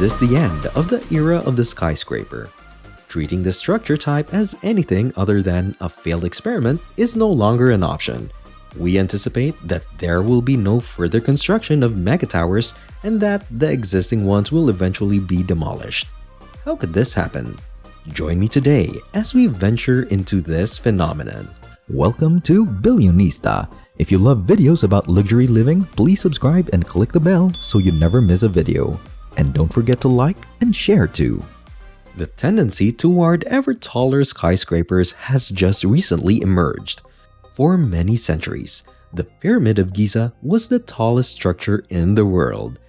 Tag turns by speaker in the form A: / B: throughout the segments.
A: this the end of the era of the skyscraper? Treating the structure type as anything other than a failed experiment is no longer an option. We anticipate that there will be no further construction of megatowers and that the existing ones will eventually be demolished. How could this happen? Join me today as we venture into this phenomenon.
B: Welcome to Billionista. If you love videos about luxury living, please subscribe and click the bell so you never miss a video. And don't forget to like and share too.
A: The tendency toward ever taller skyscrapers has just recently emerged. For many centuries, the Pyramid of Giza was the tallest structure in the world.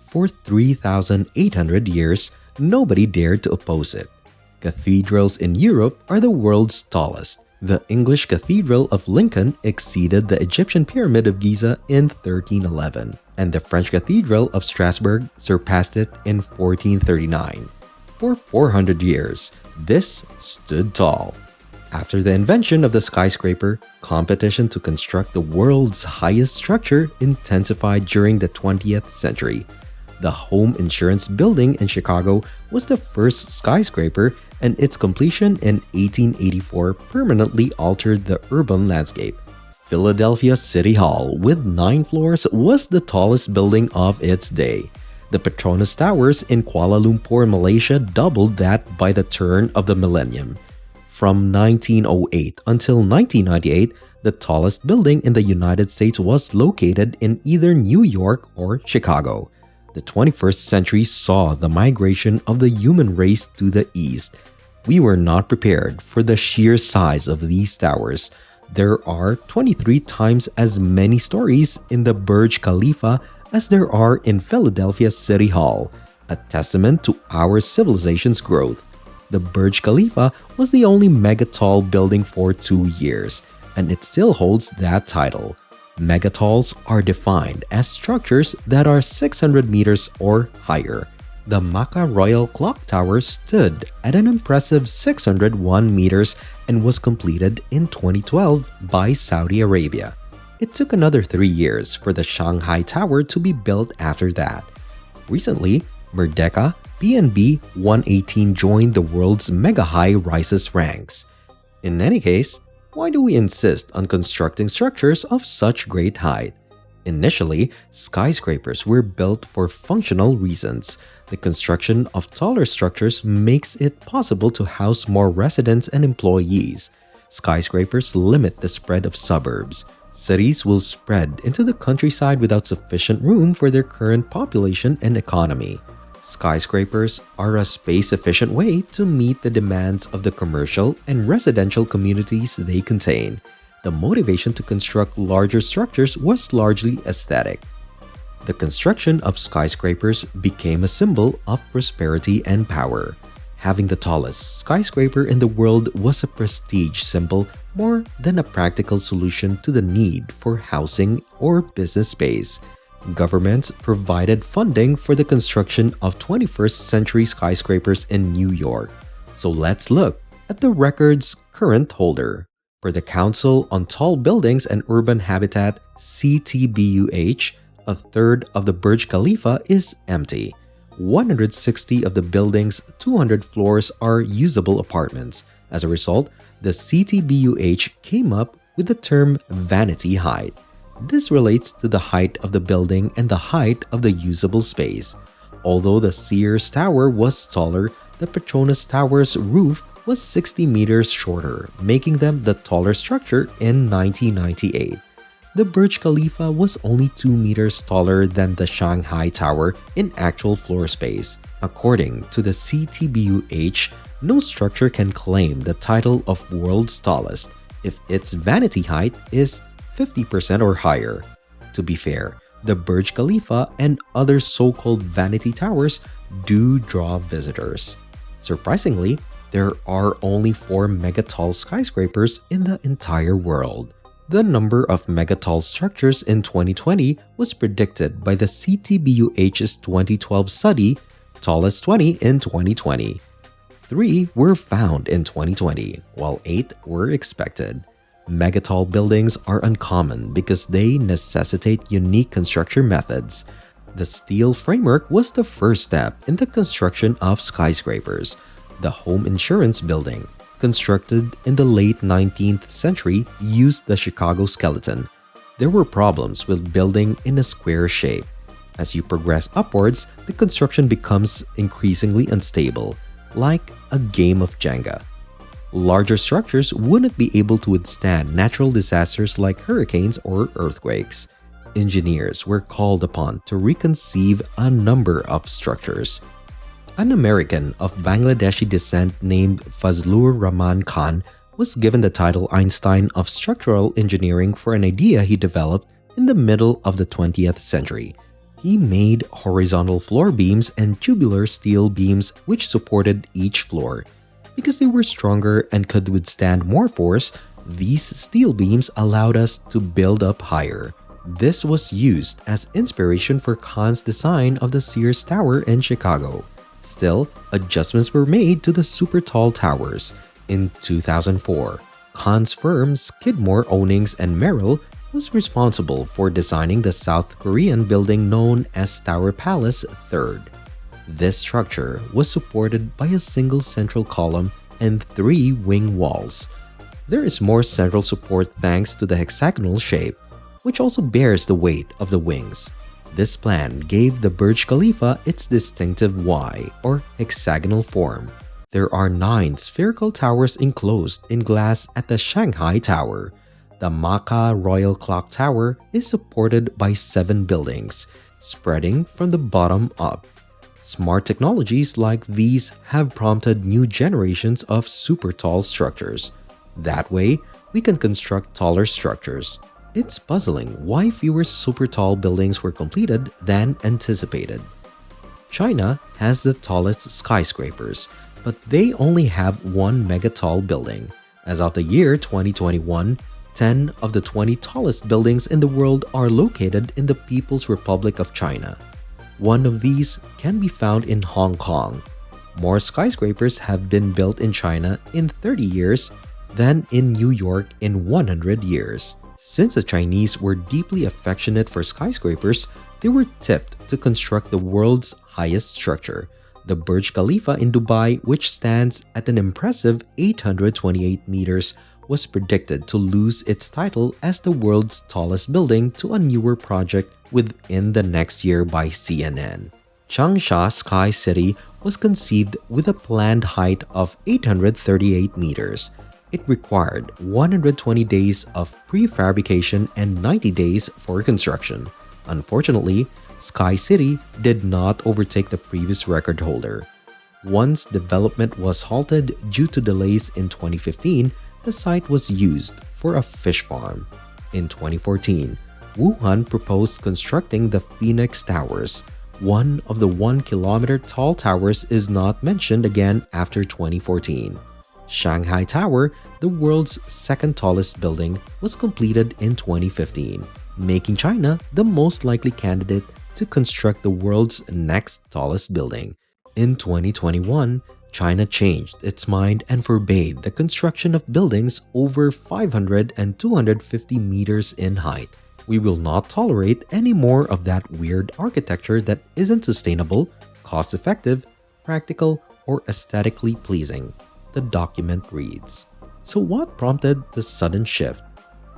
A: For 3,800 years, nobody dared to oppose it. Cathedrals in Europe are the world's tallest. The English Cathedral of Lincoln exceeded the Egyptian Pyramid of Giza in 1311, and the French Cathedral of Strasbourg surpassed it in 1439. For 400 years, this stood tall. After the invention of the skyscraper, competition to construct the world's highest structure intensified during the 20th century. The Home Insurance Building in Chicago was the first skyscraper, and its completion in 1884 permanently altered the urban landscape. Philadelphia City Hall, with 9 floors, was the tallest building of its day. The Petronas Towers in Kuala Lumpur, Malaysia doubled that by the turn of the millennium. From 1908 until 1998, the tallest building in the United States was located in either New York or Chicago. The 21st century saw the migration of the human race to the east. We were not prepared for the sheer size of these towers. There are 23 times as many stories in the Burj Khalifa as there are in Philadelphia City Hall, a testament to our civilization's growth. The Burj Khalifa was the only mega-tall building for 2 years, and it still holds that title. Megatalls are defined as structures that are 600 meters or higher. The Makkah Royal Clock Tower stood at an impressive 601 meters and was completed in 2012 by Saudi Arabia. It took another 3 years for the Shanghai Tower to be built after that. Recently, Merdeka BNB 118 joined the world's mega high-rises ranks. In any case, why do we insist on constructing structures of such great height? Initially, skyscrapers were built for functional reasons. The construction of taller structures makes it possible to house more residents and employees. Skyscrapers limit the spread of suburbs. Cities will spread into the countryside without sufficient room for their current population and economy. Skyscrapers are a space-efficient way to meet the demands of the commercial and residential communities they contain. The motivation to construct larger structures was largely aesthetic. The construction of skyscrapers became a symbol of prosperity and power. Having the tallest skyscraper in the world was a prestige symbol more than a practical solution to the need for housing or business space. Governments provided funding for the construction of 21st century skyscrapers in New York. So let's look at the record's current holder. Per the Council on Tall Buildings and Urban Habitat (CTBUH), a third of the Burj Khalifa is empty. 160 of the building's 200 floors are usable apartments. As a result, the CTBUH came up with the term vanity height. This relates to the height of the building and the height of the usable space. Although the Sears Tower was taller, the Petronas Tower's roof was 60 meters shorter, making them the taller structure in 1998. The Burj Khalifa was only 2 meters taller than the Shanghai Tower in actual floor space. According to the CTBUH, no structure can claim the title of world's tallest if its vanity height is 50% or higher. To be fair, the Burj Khalifa and other so-called vanity towers do draw visitors. Surprisingly, there are only 4 megatall skyscrapers in the entire world. The number of megatall structures in 2020 was predicted by the CTBUH's 2012 study, Tallest 20 in 2020. 3 were found in 2020, while 8 were expected. Megatall buildings are uncommon because they necessitate unique construction methods. The steel framework was the first step in the construction of skyscrapers. The home insurance building, constructed in the late 19th century, used the Chicago skeleton. There were problems with building in a square shape. As you progress upwards, the construction becomes increasingly unstable, like a game of Jenga. Larger structures wouldn't be able to withstand natural disasters like hurricanes or earthquakes. Engineers were called upon to reconceive a number of structures. An American of Bangladeshi descent named Fazlur Rahman Khan was given the title Einstein of Structural Engineering for an idea he developed in the middle of the 20th century. He made horizontal floor beams and tubular steel beams which supported each floor. Because they were stronger and could withstand more force, these steel beams allowed us to build up higher. This was used as inspiration for Khan's design of the Sears Tower in Chicago. Still, adjustments were made to the super tall towers. In 2004, Khan's firm Skidmore, Owings and Merrill was responsible for designing the South Korean building known as Tower Palace III. This structure was supported by a single central column and 3 wing walls. There is more central support thanks to the hexagonal shape, which also bears the weight of the wings. This plan gave the Burj Khalifa its distinctive Y, or hexagonal form. There are 9 spherical towers enclosed in glass at the Shanghai Tower. The Macca Royal Clock Tower is supported by 7 buildings, spreading from the bottom up. Smart technologies like these have prompted new generations of super tall structures. That way, we can construct taller structures. It's puzzling why fewer super tall buildings were completed than anticipated. China has the tallest skyscrapers, but they only have 1 megatall building. As of the year 2021, 10 of the 20 tallest buildings in the world are located in the People's Republic of China. One of these can be found in Hong Kong. More skyscrapers have been built in China in 30 years than in New York in 100 years. Since the Chinese were deeply affectionate for skyscrapers, they were tipped to construct the world's highest structure, the Burj Khalifa in Dubai, which stands at an impressive 828 meters, was predicted to lose its title as the world's tallest building to a newer project within the next year by CNN. Changsha Sky City was conceived with a planned height of 838 meters. It required 120 days of prefabrication and 90 days for construction. Unfortunately, Sky City did not overtake the previous record holder. Once development was halted due to delays in 2015, the site was used for a fish farm. In 2014, Wuhan proposed constructing the Phoenix Towers. One of the 1-kilometer tall towers is not mentioned again after 2014. Shanghai Tower, the world's second tallest building, was completed in 2015, making China the most likely candidate to construct the world's next tallest building. In 2021, China changed its mind and forbade the construction of buildings over 500 and 250 meters in height. We will not tolerate any more of that weird architecture that isn't sustainable, cost-effective, practical, or aesthetically pleasing, the document reads. So what prompted the sudden shift?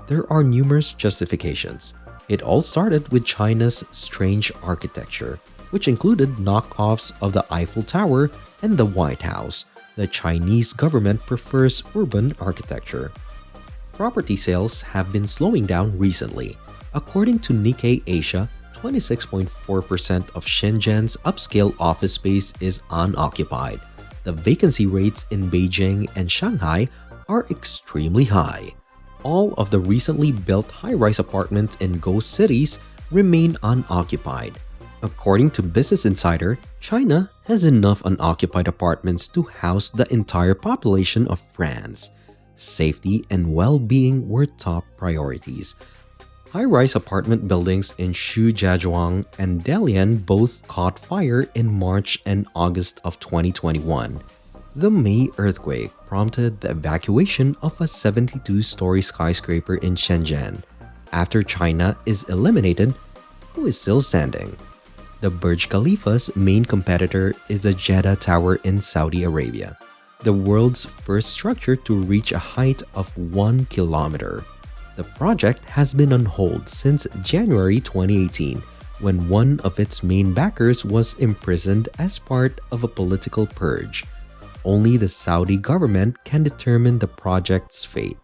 A: There are numerous justifications. It all started with China's strange architecture, which included knockoffs of the Eiffel Tower and the White House. The Chinese government prefers urban architecture. Property sales have been slowing down recently. According to Nikkei Asia, 26.4% of Shenzhen's upscale office space is unoccupied. The vacancy rates in Beijing and Shanghai are extremely high. All of the recently built high-rise apartments in ghost cities remain unoccupied. According to Business Insider, China has enough unoccupied apartments to house the entire population of France. Safety and well-being were top priorities. High-rise apartment buildings in Shijiazhuang and Dalian both caught fire in March and August of 2021. The May earthquake prompted the evacuation of a 72-story skyscraper in Shenzhen. After China is eliminated, who is still standing? The Burj Khalifa's main competitor is the Jeddah Tower in Saudi Arabia, the world's first structure to reach a height of 1 kilometer. The project has been on hold since January 2018, when one of its main backers was imprisoned as part of a political purge. Only the Saudi government can determine the project's fate.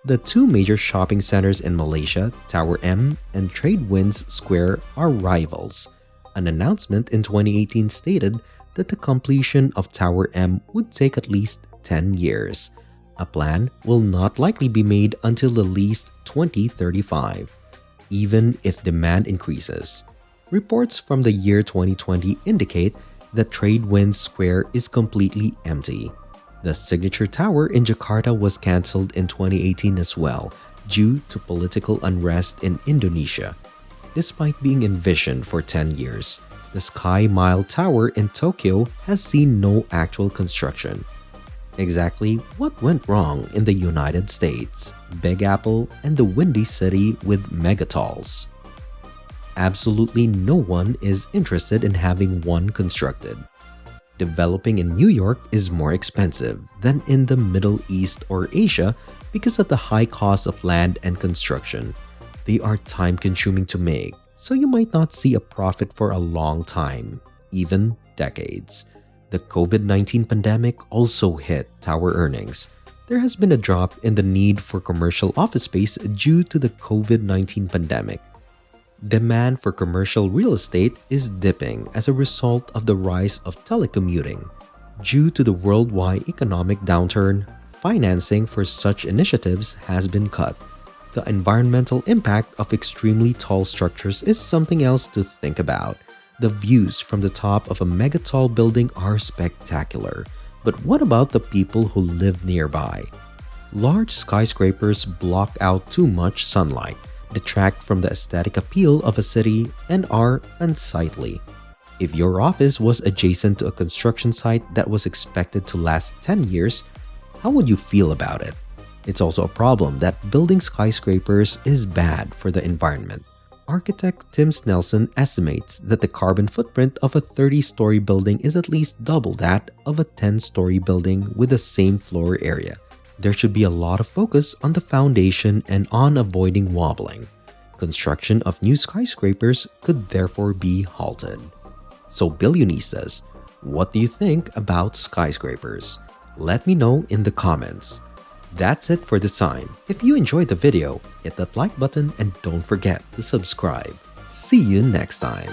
A: The two major shopping centers in Malaysia, Tower M and Tradewinds Square, are rivals. An announcement in 2018 stated that the completion of Tower M would take at least 10 years. A plan will not likely be made until at least 2035, even if demand increases. Reports from the year 2020 indicate that Tradewinds Square is completely empty. The signature tower in Jakarta was cancelled in 2018 as well, due to political unrest in Indonesia. Despite being envisioned for 10 years, the Sky Mile Tower in Tokyo has seen no actual construction. Exactly what went wrong in the United States, Big Apple, and the Windy City with megatalls? Absolutely no one is interested in having one constructed. Developing in New York is more expensive than in the Middle East or Asia because of the high cost of land and construction. They are time-consuming to make, so you might not see a profit for a long time, even decades. The COVID-19 pandemic also hit tower earnings. There has been a drop in the need for commercial office space due to the COVID-19 pandemic. Demand for commercial real estate is dipping as a result of the rise of telecommuting. Due to the worldwide economic downturn, financing for such initiatives has been cut. The environmental impact of extremely tall structures is something else to think about. The views from the top of a megatall building are spectacular, but what about the people who live nearby? Large skyscrapers block out too much sunlight, detract from the aesthetic appeal of a city, and are unsightly. If your office was adjacent to a construction site that was expected to last 10 years, how would you feel about it? It's also a problem that building skyscrapers is bad for the environment. Architect Tim Snelson estimates that the carbon footprint of a 30-story building is at least double that of a 10-story building with the same floor area. There should be a lot of focus on the foundation and on avoiding wobbling. Construction of new skyscrapers could therefore be halted. So Billionistas, what do you think about skyscrapers? Let me know in the comments. That's it for this time. If you enjoyed the video, hit that like button and don't forget to subscribe. See you next time.